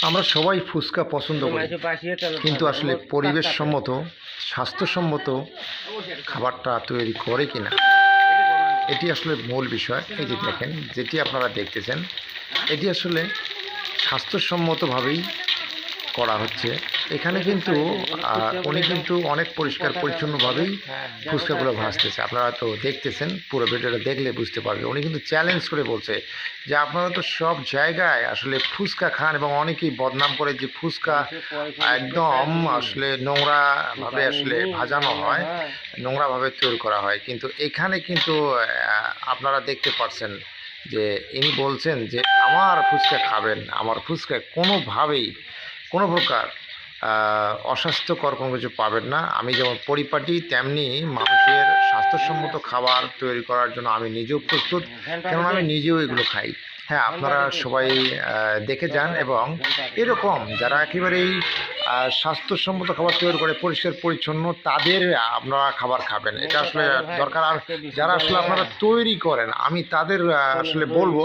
আমরা সবাই ফুচকা পছন্দ করি, কিন্তু আসলে পরিবেশসম্মত স্বাস্থ্যসম্মত খাবারটা তৈরি করে কিনা এটি আসলে মূল বিষয়। এই যে দেখেন, যেটি আপনারা দেখতেছেন এটি আসলে স্বাস্থ্যসম্মতভাবেই করা হচ্ছে। এখানে কিন্তু উনি কিন্তু অনেক পরিষ্কার পরিচ্ছন্নভাবেই ফুচকাগুলো ভাজতেছে। আপনারা তো দেখতেছেন, পুরো ভিডিওটা দেখলে বুঝতে পারবে। উনি কিন্তু চ্যালেঞ্জ করে বলছে যে আপনারা তো সব জায়গায় আসলে ফুচকা খান এবং অনেকেই বদনাম করে যে ফুচকা একদম আসলে নোংরাভাবে আসলে ভাজানো হয়, নোংরাভাবে তৈরি করা হয়। কিন্তু এখানে কিন্তু আপনারা দেখতে পাচ্ছেন যে ইনি বলছেন যে আমার ফুচকা খাবেন, আমার ফুচকা কোনোভাবেই কোনো প্রকার অস্বাস্থ্যকর কোনো কিছু পাবেন না। আমি যেমন পরিপাটি, তেমনি মানুষের স্বাস্থ্যসম্মত খাবার তৈরি করার জন্য আমি নিজেও প্রস্তুত, কেননা আমি নিজেও এগুলো খাই। হ্যাঁ, আপনারা সবাই দেখে যান এবং এরকম যারা একেবারেই স্বাস্থ্যসম্মত খাবার তৈরি করে পরিষ্কার পরিচ্ছন্ন, তাদের আপনারা খাবার খাবেন, এটা আসলে দরকার। আর যারা আসলে আপনারা তৈরি করেন, আমি তাদের আসলে বলবো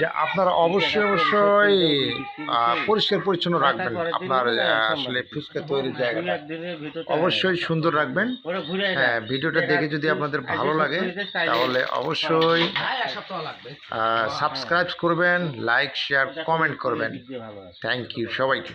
যে আপনারা অবশ্যই পরিষ্কার পরিচ্ছন্ন রাখবেন। আপনার আসলে ফুচকা তৈরির জায়গাটা অবশ্যই সুন্দর রাখবেন। হ্যাঁ, ভিডিওটা দেখে যদি আপনাদের ভালো লাগে তাহলে অবশ্যই সাবস্ক্রাইব করবেন, লাইক, শেয়ার, কমেন্ট করবেন। থ্যাংক ইউ সবাইকে।